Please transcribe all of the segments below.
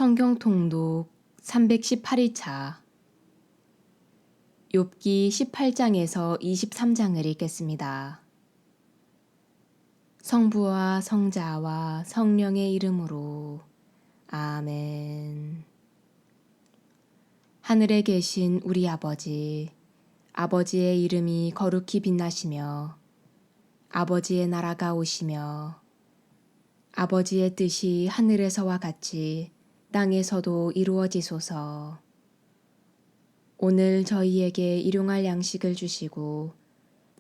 성경 통독 318일차 욥기 18장에서 23장을 읽겠습니다. 성부와 성자와 성령의 이름으로 아멘. 하늘에 계신 우리 아버지, 아버지의 이름이 거룩히 빛나시며 아버지의 나라가 오시며 아버지의 뜻이 하늘에서와 같이 땅에서도 이루어지소서. 오늘 저희에게 일용할 양식을 주시고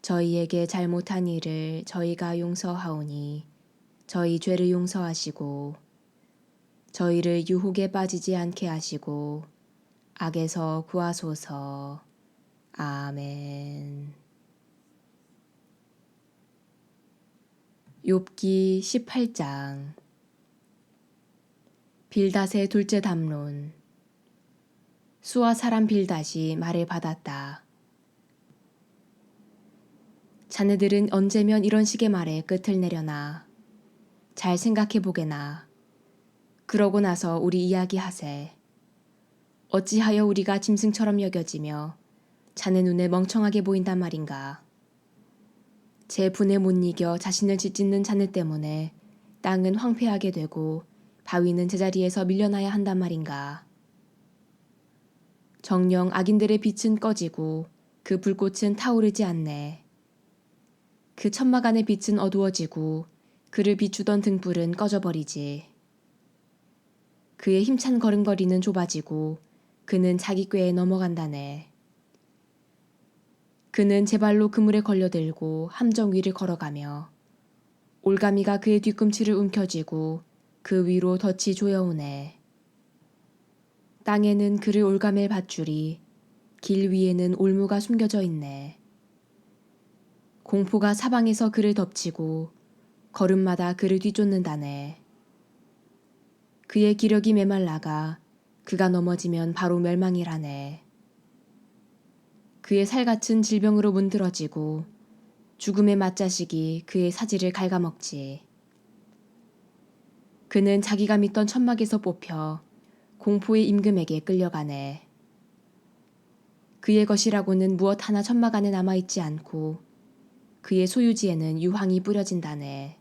저희에게 잘못한 일을 저희가 용서하오니 저희 죄를 용서하시고 저희를 유혹에 빠지지 않게 하시고 악에서 구하소서. 아멘. 욥기 18장 빌닷의 둘째 담론. 수아 사람 빌닷이 말을 받았다. 자네들은 언제면 이런 식의 말에 끝을 내려나. 잘 생각해보게나. 그러고 나서 우리 이야기하세. 어찌하여 우리가 짐승처럼 여겨지며 자네 눈에 멍청하게 보인단 말인가. 제 분에 못 이겨 자신을 짓짓는 자네 때문에 땅은 황폐하게 되고 바위는 제자리에서 밀려나야 한단 말인가. 정녕 악인들의 빛은 꺼지고 그 불꽃은 타오르지 않네. 그 천막 안의 빛은 어두워지고 그를 비추던 등불은 꺼져버리지. 그의 힘찬 걸음걸이는 좁아지고 그는 자기 꾀에 넘어간다네. 그는 제 발로 그물에 걸려들고 함정 위를 걸어가며 올가미가 그의 뒤꿈치를 움켜쥐고 그 위로 덫이 조여오네. 땅에는 그를 올가맬 밧줄이, 길 위에는 올무가 숨겨져 있네. 공포가 사방에서 그를 덮치고 걸음마다 그를 뒤쫓는다네. 그의 기력이 메말라가 그가 넘어지면 바로 멸망이라네. 그의 살갗은 질병으로 문드러지고 죽음의 맞자식이 그의 사지를 갉아먹지. 그는 자기가 믿던 천막에서 뽑혀 공포의 임금에게 끌려가네. 그의 것이라고는 무엇 하나 천막 안에 남아있지 않고 그의 소유지에는 유황이 뿌려진다네.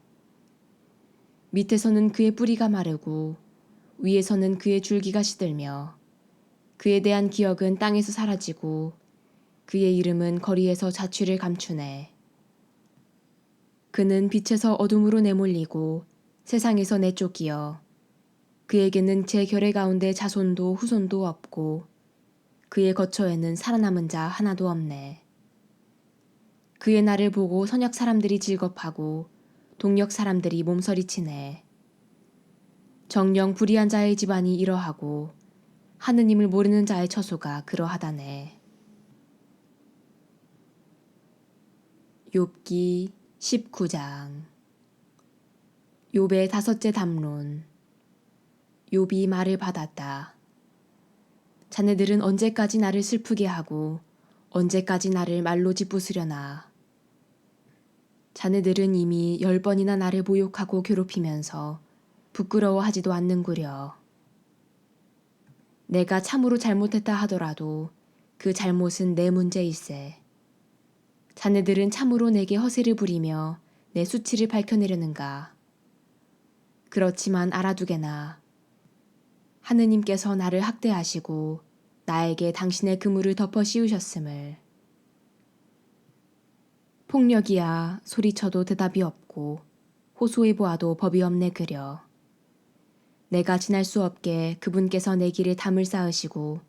밑에서는 그의 뿌리가 마르고 위에서는 그의 줄기가 시들며 그에 대한 기억은 땅에서 사라지고 그의 이름은 거리에서 자취를 감추네. 그는 빛에서 어둠으로 내몰리고 세상에서 내쫓기어 그에게는 제 결의 가운데 자손도 후손도 없고 그의 거처에는 살아남은 자 하나도 없네. 그의 날을 보고 선역 사람들이 즐겁하고 동역 사람들이 몸서리치네. 정녕 불의한 자의 집안이 이러하고 하느님을 모르는 자의 처소가 그러하다네. 욥기 19장 욥의 다섯째 담론. 욥이 말을 받았다. 자네들은 언제까지 나를 슬프게 하고 언제까지 나를 말로 짓부수려나. 자네들은 이미 10번이나 나를 모욕하고 괴롭히면서 부끄러워하지도 않는구려. 내가 참으로 잘못했다 하더라도 그 잘못은 내 문제일세. 자네들은 참으로 내게 허세를 부리며 내 수치를 밝혀내려는가. 그렇지만 알아두게나. 하느님께서 나를 학대하시고 나에게 당신의 그물을 덮어 씌우셨음을. 폭력이야 소리쳐도 대답이 없고 호소해 보아도 법이 없네 그려. 내가 지날 수 없게 그분께서 내 길에 담을 쌓으시고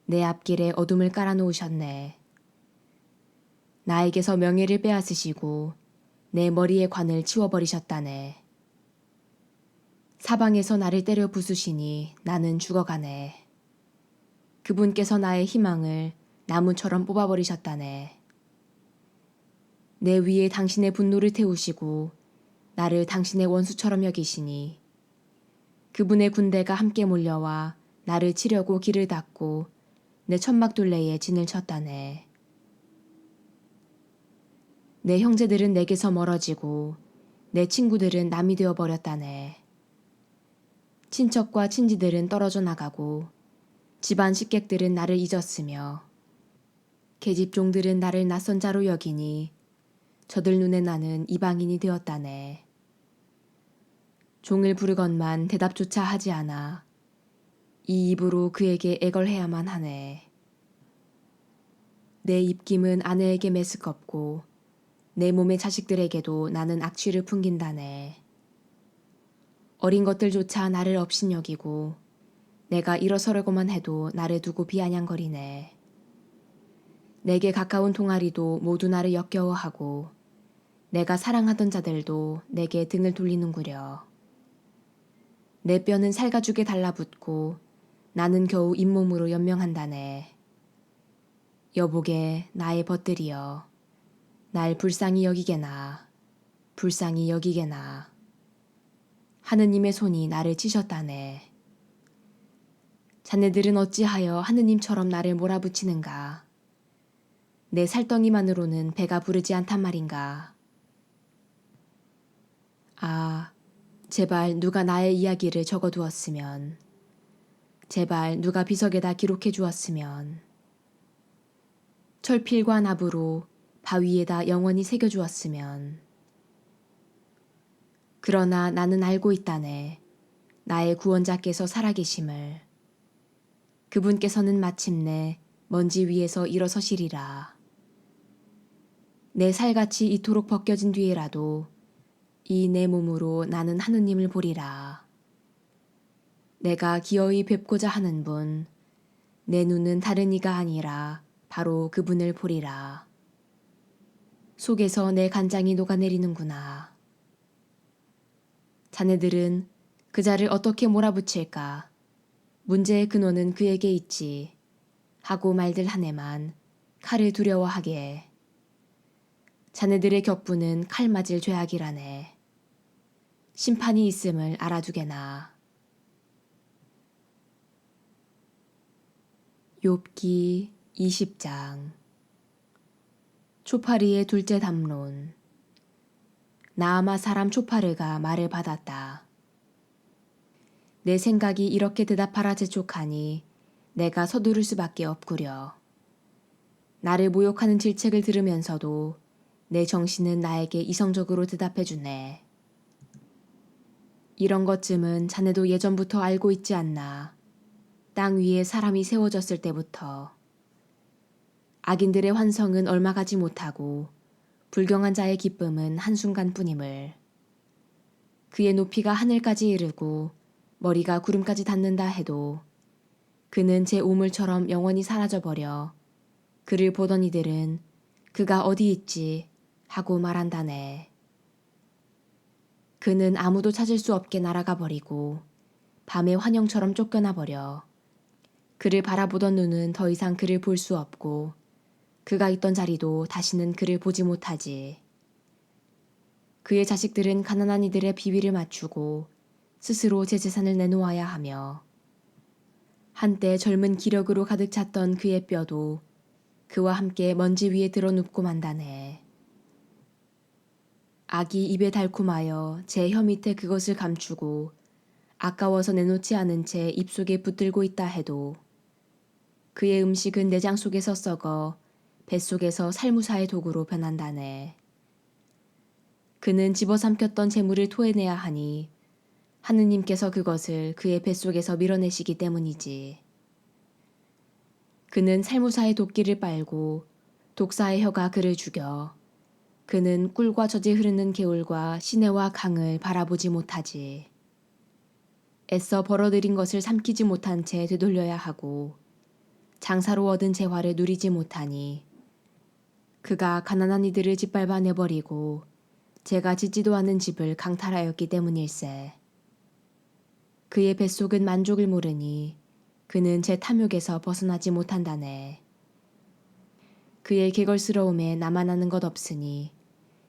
내 앞길에 어둠을 깔아놓으셨네. 나에게서 명예를 빼앗으시고 내 머리의 관을 치워버리셨다네. 사방에서 나를 때려 부수시니 나는 죽어가네. 그분께서 나의 희망을 나무처럼 뽑아버리셨다네. 내 위에 당신의 분노를 태우시고 나를 당신의 원수처럼 여기시니 그분의 군대가 함께 몰려와 나를 치려고 길을 닫고 내 천막둘레에 진을 쳤다네. 내 형제들은 내게서 멀어지고 내 친구들은 남이 되어버렸다네. 친척과 친지들은 떨어져 나가고 집안 식객들은 나를 잊었으며 계집종들은 나를 낯선 자로 여기니 저들 눈에 나는 이방인이 되었다네. 종을 부르건만 대답조차 하지 않아 이 입으로 그에게 애걸해야만 하네. 내 입김은 아내에게 메스껍고 내 몸의 자식들에게도 나는 악취를 풍긴다네. 어린 것들조차 나를 업신여기고 내가 일어서려고만 해도 나를 두고 비아냥거리네. 내게 가까운 동아리도 모두 나를 역겨워하고 내가 사랑하던 자들도 내게 등을 돌리는구려. 내 뼈는 살가죽에 달라붙고 나는 겨우 잇몸으로 연명한다네. 여보게 나의 벗들이여 날 불쌍히 여기게나 불쌍히 여기게나. 하느님의 손이 나를 치셨다네. 자네들은 어찌하여 하느님처럼 나를 몰아붙이는가. 내 살덩이만으로는 배가 부르지 않단 말인가. 아, 제발 누가 나의 이야기를 적어두었으면. 제발 누가 비석에다 기록해 주었으면. 철필과 나부로 바위에다 영원히 새겨주었으면. 그러나 나는 알고 있다네. 나의 구원자께서 살아계심을. 그분께서는 마침내 먼지 위에서 일어서시리라. 내 살같이 이토록 벗겨진 뒤에라도 이 내 몸으로 나는 하느님을 보리라. 내가 기어이 뵙고자 하는 분, 내 눈은 다른 이가 아니라 바로 그분을 보리라. 속에서 내 간장이 녹아내리는구나. 자네들은 그 자를 어떻게 몰아붙일까? 문제의 근원은 그에게 있지. 하고 말들 하네만 칼을 두려워하게. 자네들의 격분은 칼 맞을 죄악이라네. 심판이 있음을 알아두게나. 욥기 20장. 초파리의 둘째 담론. 나아마 사람 초파르가 말을 받았다. 내 생각이 이렇게 대답하라 재촉하니 내가 서두를 수밖에 없구려. 나를 모욕하는 질책을 들으면서도 내 정신은 나에게 이성적으로 대답해주네. 이런 것쯤은 자네도 예전부터 알고 있지 않나. 땅 위에 사람이 세워졌을 때부터. 악인들의 환성은 얼마 가지 못하고 불경한 자의 기쁨은 한순간뿐임을. 그의 높이가 하늘까지 이르고 머리가 구름까지 닿는다 해도 그는 제 우물처럼 영원히 사라져버려 그를 보던 이들은 그가 어디 있지 하고 말한다네. 그는 아무도 찾을 수 없게 날아가 버리고 밤의 환영처럼 쫓겨나 버려 그를 바라보던 눈은 더 이상 그를 볼 수 없고 그가 있던 자리도 다시는 그를 보지 못하지. 그의 자식들은 가난한 이들의 비위를 맞추고 스스로 제 재산을 내놓아야 하며 한때 젊은 기력으로 가득 찼던 그의 뼈도 그와 함께 먼지 위에 드러눕고 만다네. 악이 입에 달콤하여 제 혀 밑에 그것을 감추고 아까워서 내놓지 않은 채 입속에 붙들고 있다 해도 그의 음식은 내장 속에서 썩어 뱃속에서 살무사의 도구로 변한다네. 그는 집어삼켰던 재물을 토해내야 하니 하느님께서 그것을 그의 뱃속에서 밀어내시기 때문이지. 그는 살무사의 도끼를 빨고 독사의 혀가 그를 죽여 그는 꿀과 젖이 흐르는 개울과 시내와 강을 바라보지 못하지. 애써 벌어들인 것을 삼키지 못한 채 되돌려야 하고 장사로 얻은 재화를 누리지 못하니 그가 가난한 이들을 짓밟아 내버리고 제가 짓지도 않은 집을 강탈하였기 때문일세. 그의 뱃속은 만족을 모르니 그는 제 탐욕에서 벗어나지 못한다네. 그의 개걸스러움에 나만 아는 것 없으니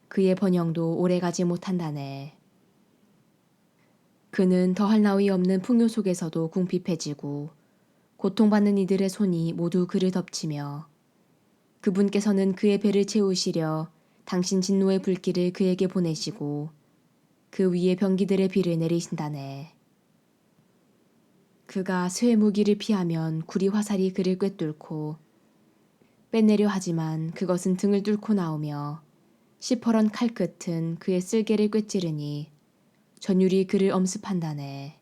그의 번영도 오래가지 못한다네. 그는 더할 나위 없는 풍요 속에서도 궁핍해지고 고통받는 이들의 손이 모두 그를 덮치며 그분께서는 그의 배를 채우시려 당신 진노의 불길을 그에게 보내시고 그 위에 병기들의 비를 내리신다네. 그가 쇠 무기를 피하면 구리 화살이 그를 꿰뚫고 빼내려 하지만 그것은 등을 뚫고 나오며 시퍼런 칼끝은 그의 쓸개를 꿰찌르니 전율이 그를 엄습한다네.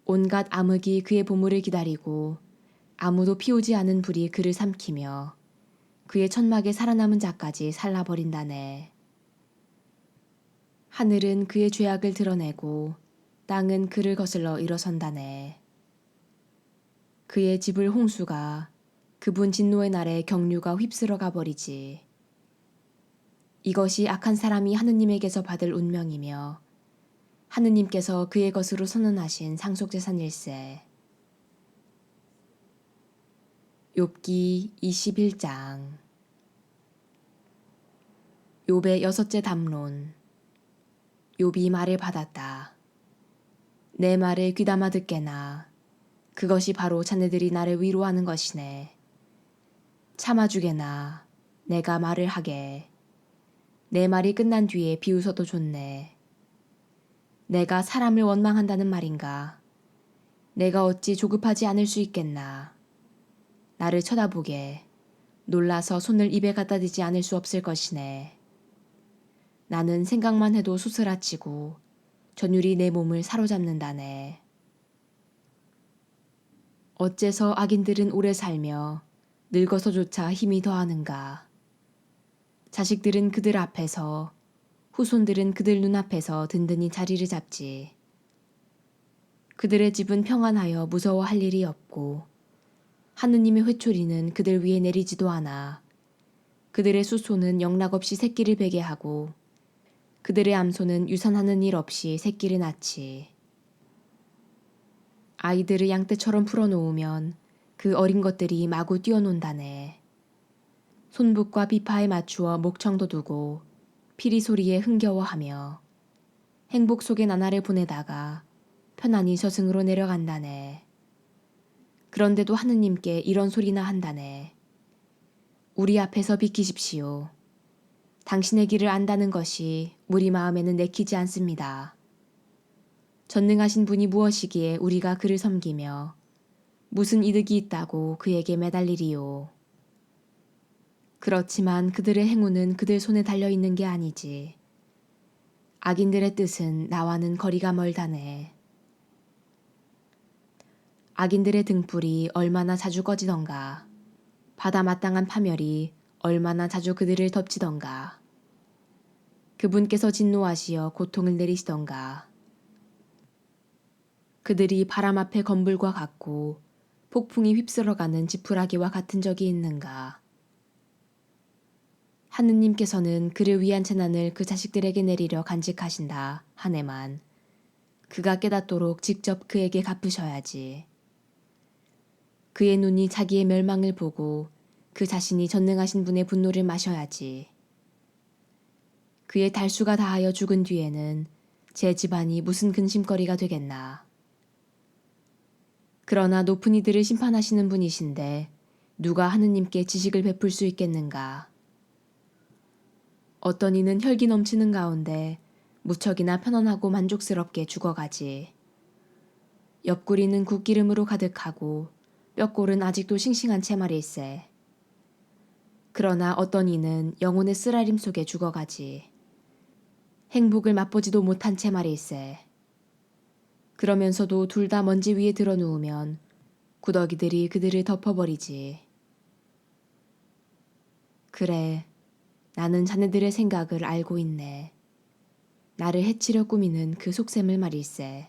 온갖 암흑이 그의 보물을 기다리고 아무도 피우지 않은 불이 그를 삼키며 그의 천막에 살아남은 자까지 살라버린다네. 하늘은 그의 죄악을 드러내고 땅은 그를 거슬러 일어선다네. 그의 집을 홍수가 그분 진노의 날에 경류가 휩쓸어 가버리지. 이것이 악한 사람이 하느님에게서 받을 운명이며 하느님께서 그의 것으로 선언하신 상속재산일세. 욥기 21장. 욥의 여섯째 담론. 욥이 말을 받았다. 내 말을 귀담아 듣게나. 그것이 바로 자네들이 나를 위로하는 것이네. 참아주게나. 내가 말을 하게. 내 말이 끝난 뒤에 비웃어도 좋네. 내가 사람을 원망한다는 말인가. 내가 어찌 조급하지 않을 수 있겠나. 나를 쳐다보게. 놀라서 손을 입에 갖다 대지 않을 수 없을 것이네. 나는 생각만 해도 수스라치고 전율이 내 몸을 사로잡는다네. 어째서 악인들은 오래 살며 늙어서조차 힘이 더하는가. 자식들은 그들 앞에서 후손들은 그들 눈앞에서 든든히 자리를 잡지. 그들의 집은 평안하여 무서워할 일이 없고 하느님의 회초리는 그들 위에 내리지도 않아. 그들의 수소는 영락없이 새끼를 베게 하고 그들의 암소는 유산하는 일 없이 새끼를 낳지. 아이들을 양떼처럼 풀어놓으면 그 어린 것들이 마구 뛰어논다네. 손북과 비파에 맞추어 목청도 두고 피리 소리에 흥겨워하며 행복 속의 나날을 보내다가 편안히 저승으로 내려간다네. 그런데도 하느님께 이런 소리나 한다네. 우리 앞에서 비키십시오. 당신의 길을 안다는 것이 우리 마음에는 내키지 않습니다. 전능하신 분이 무엇이기에 우리가 그를 섬기며 무슨 이득이 있다고 그에게 매달리리요. 그렇지만 그들의 행운은 그들 손에 달려있는 게 아니지. 악인들의 뜻은 나와는 거리가 멀다네. 악인들의 등불이 얼마나 자주 꺼지던가. 바다 마땅한 파멸이 얼마나 자주 그들을 덮치던가. 그분께서 진노하시어 고통을 내리시던가. 그들이 바람 앞에 건불과 같고 폭풍이 휩쓸어가는 지푸라기와 같은 적이 있는가. 하느님께서는 그를 위한 재난을 그 자식들에게 내리려 간직하신다 하네만 그가 깨닫도록 직접 그에게 갚으셔야지. 그의 눈이 자기의 멸망을 보고 그 자신이 전능하신 분의 분노를 마셔야지. 그의 달수가 다하여 죽은 뒤에는 제 집안이 무슨 근심거리가 되겠나. 그러나 높은 이들을 심판하시는 분이신데 누가 하느님께 지식을 베풀 수 있겠는가. 어떤 이는 혈기 넘치는 가운데 무척이나 편안하고 만족스럽게 죽어가지. 옆구리는 굿기름으로 가득하고 뼈골은 아직도 싱싱한 채 말일세. 그러나 어떤 이는 영혼의 쓰라림 속에 죽어가지. 행복을 맛보지도 못한 채 말일세. 그러면서도 둘 다 먼지 위에 들어 누우면 구더기들이 그들을 덮어버리지. 그래, 나는 자네들의 생각을 알고 있네. 나를 해치려 꾸미는 그 속셈을 말일세.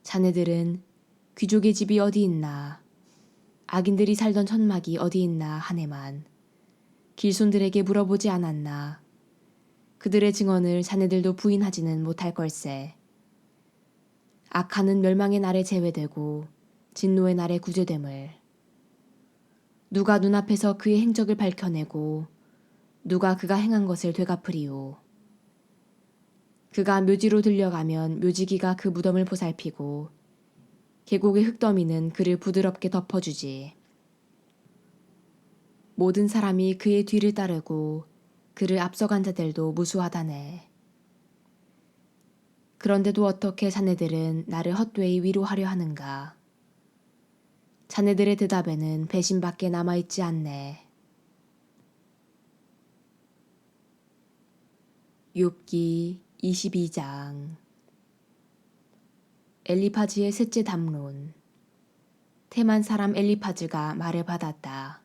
자네들은 귀족의 집이 어디 있나, 악인들이 살던 천막이 어디 있나 하네만 길손들에게 물어보지 않았나. 그들의 증언을 자네들도 부인하지는 못할 걸세. 악한은 멸망의 날에 제외되고 진노의 날에 구제됨을. 누가 눈앞에서 그의 행적을 밝혀내고 누가 그가 행한 것을 되갚으리요. 그가 묘지로 들려가면 묘지기가 그 무덤을 보살피고 계곡의 흙더미는 그를 부드럽게 덮어주지. 모든 사람이 그의 뒤를 따르고 그를 앞서간 자들도 무수하다네. 그런데도 어떻게 자네들은 나를 헛되이 위로하려 하는가? 자네들의 대답에는 배신밖에 남아있지 않네. 욥기 22장. 엘리파즈의 셋째 담론. 테만 사람 엘리파즈가 말을 받았다.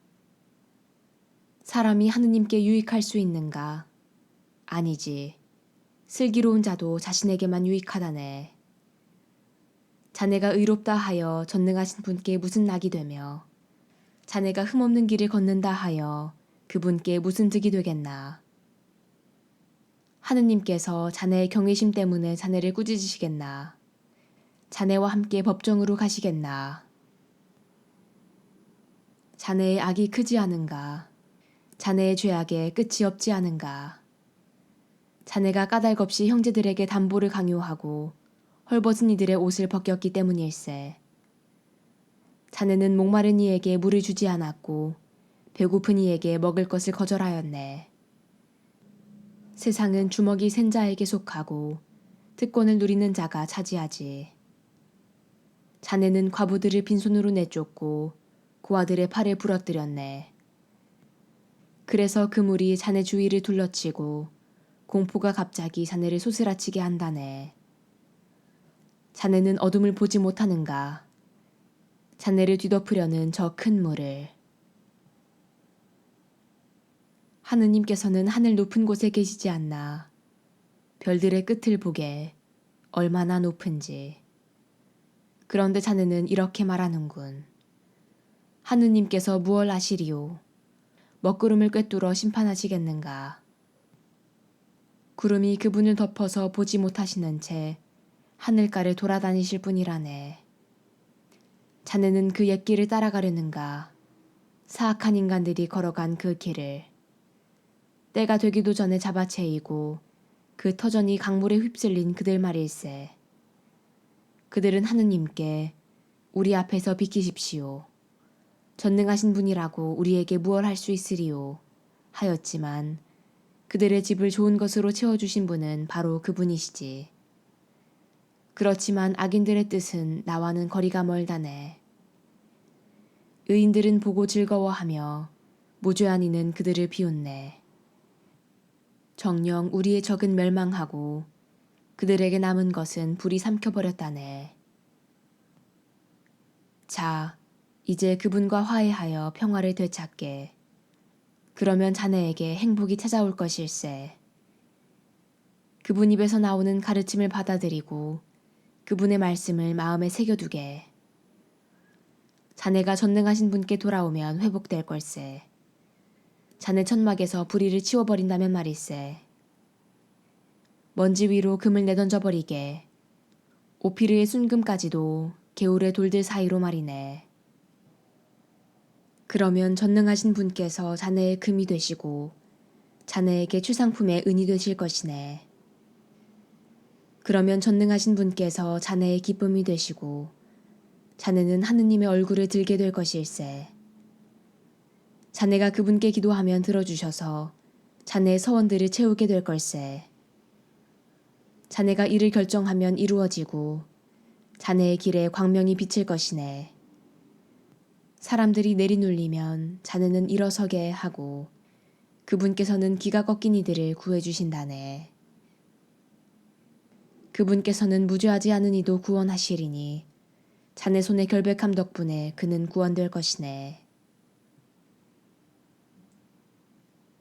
사람이 하느님께 유익할 수 있는가? 아니지. 슬기로운 자도 자신에게만 유익하다네. 자네가 의롭다 하여 전능하신 분께 무슨 낙이 되며 자네가 흠없는 길을 걷는다 하여 그분께 무슨 득이 되겠나. 하느님께서 자네의 경외심 때문에 자네를 꾸짖으시겠나. 자네와 함께 법정으로 가시겠나. 자네의 악이 크지 않은가. 자네의 죄악에 끝이 없지 않은가. 자네가 까닭없이 형제들에게 담보를 강요하고 헐벗은 이들의 옷을 벗겼기 때문일세. 자네는 목마른 이에게 물을 주지 않았고 배고픈 이에게 먹을 것을 거절하였네. 세상은 주먹이 센 자에게 속하고 특권을 누리는 자가 차지하지. 자네는 과부들을 빈손으로 내쫓고 고아들의 팔을 부러뜨렸네. 그래서 그물이 자네 주위를 둘러치고 공포가 갑자기 자네를 소스라치게 한다네. 자네는 어둠을 보지 못하는가? 자네를 뒤덮으려는 저 큰 물을. 하느님께서는 하늘 높은 곳에 계시지 않나. 별들의 끝을 보게 얼마나 높은지. 그런데 자네는 이렇게 말하는군. 하느님께서 무얼 아시리요? 먹구름을 꿰뚫어 심판하시겠는가? 구름이 그분을 덮어서 보지 못하시는 채 하늘가를 돌아다니실 뿐이라네. 자네는 그 옛길을 따라가려는가? 사악한 인간들이 걸어간 그 길을. 때가 되기도 전에 잡아채이고 그 터전이 강물에 휩쓸린 그들 말일세. 그들은 하느님께 우리 앞에서 비키십시오. 전능하신 분이라고 우리에게 무얼 할 수 있으리요 하였지만 그들의 집을 좋은 것으로 채워주신 분은 바로 그분이시지. 그렇지만 악인들의 뜻은 나와는 거리가 멀다네. 의인들은 보고 즐거워하며 무죄한 이는 그들을 비웃네. 정녕 우리의 적은 멸망하고 그들에게 남은 것은 불이 삼켜버렸다네. 자, 이제 그분과 화해하여 평화를 되찾게. 그러면 자네에게 행복이 찾아올 것일세. 그분 입에서 나오는 가르침을 받아들이고 그분의 말씀을 마음에 새겨두게. 자네가 전능하신 분께 돌아오면 회복될 걸세. 자네 천막에서 불의를 치워버린다면 말일세. 먼지 위로 금을 내던져버리게. 오피르의 순금까지도 개울의 돌들 사이로 말이네. 그러면 전능하신 분께서 자네의 금이 되시고 자네에게 최상품의 은이 되실 것이네. 그러면 전능하신 분께서 자네의 기쁨이 되시고 자네는 하느님의 얼굴을 들게 될 것일세. 자네가 그분께 기도하면 들어주셔서 자네의 서원들을 채우게 될 걸세. 자네가 이를 결정하면 이루어지고 자네의 길에 광명이 비칠 것이네. 사람들이 내리눌리면 자네는 일어서게 하고 그분께서는 기가 꺾인 이들을 구해주신다네. 그분께서는 무죄하지 않은 이도 구원하시리니 자네 손의 결백함 덕분에 그는 구원될 것이네.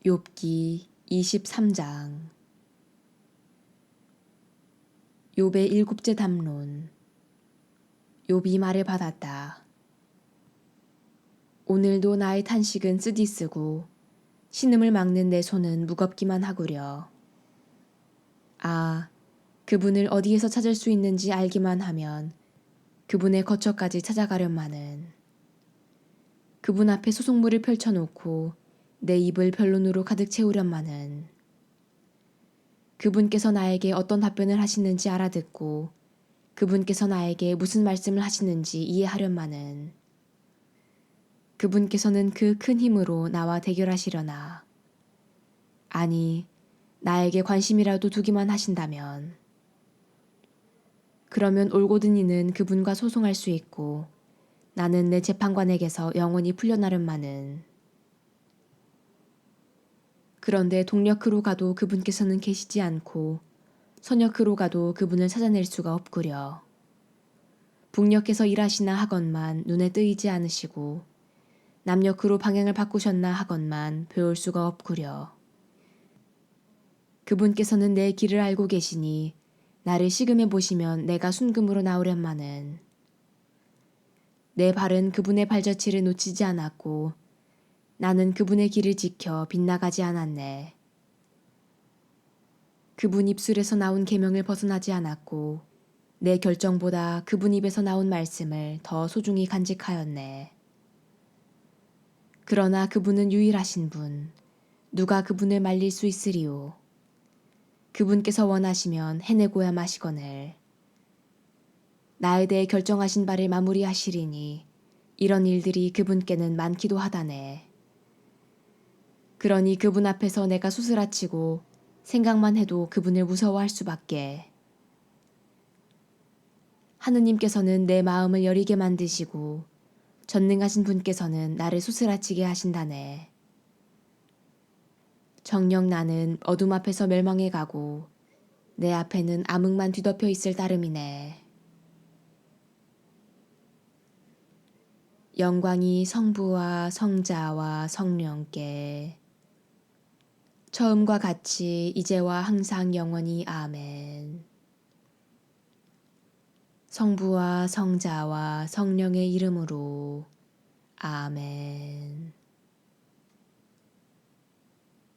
욥기 23장. 욥의 일곱째 담론. 욥이 말을 받았다. 오늘도 나의 탄식은 쓰디쓰고 신음을 막는 내 손은 무겁기만 하구려. 아, 그분을 어디에서 찾을 수 있는지 알기만 하면 그분의 거처까지 찾아가련마는. 그분 앞에 소송물을 펼쳐놓고 내 입을 변론으로 가득 채우련마는. 그분께서 나에게 어떤 답변을 하시는지 알아듣고 그분께서 나에게 무슨 말씀을 하시는지 이해하련마는. 그분께서는 그 큰 힘으로 나와 대결하시려나. 아니, 나에게 관심이라도 두기만 하신다면. 그러면 올고든 이는 그분과 소송할 수 있고 나는 내 재판관에게서 영원히 풀려나련마는. 그런데 동력으로 가도 그분께서는 계시지 않고 서력으로 가도 그분을 찾아낼 수가 없구려. 북녘에서 일하시나 하건만 눈에 뜨이지 않으시고 남녘으로 방향을 바꾸셨나 하건만 배울 수가 없구려. 그분께서는 내 길을 알고 계시니 나를 시금해 보시면 내가 순금으로 나오련마는. 내 발은 그분의 발자취를 놓치지 않았고 나는 그분의 길을 지켜 빗나가지 않았네. 그분 입술에서 나온 계명을 벗어나지 않았고 내 결정보다 그분 입에서 나온 말씀을 더 소중히 간직하였네. 그러나 그분은 유일하신 분, 누가 그분을 말릴 수 있으리요. 그분께서 원하시면 해내고야 마시거늘. 나에 대해 결정하신 바를 마무리하시리니 이런 일들이 그분께는 많기도 하다네. 그러니 그분 앞에서 내가 수스라치고 생각만 해도 그분을 무서워할 수밖에. 하느님께서는 내 마음을 여리게 만드시고 전능하신 분께서는 나를 수스라치게 하신다네. 정녕 나는 어둠 앞에서 멸망해 가고 내 앞에는 암흑만 뒤덮여 있을 따름이네. 영광이 성부와 성자와 성령께 처음과 같이 이제와 항상 영원히 아멘. 성부와 성자와 성령의 이름으로 아멘.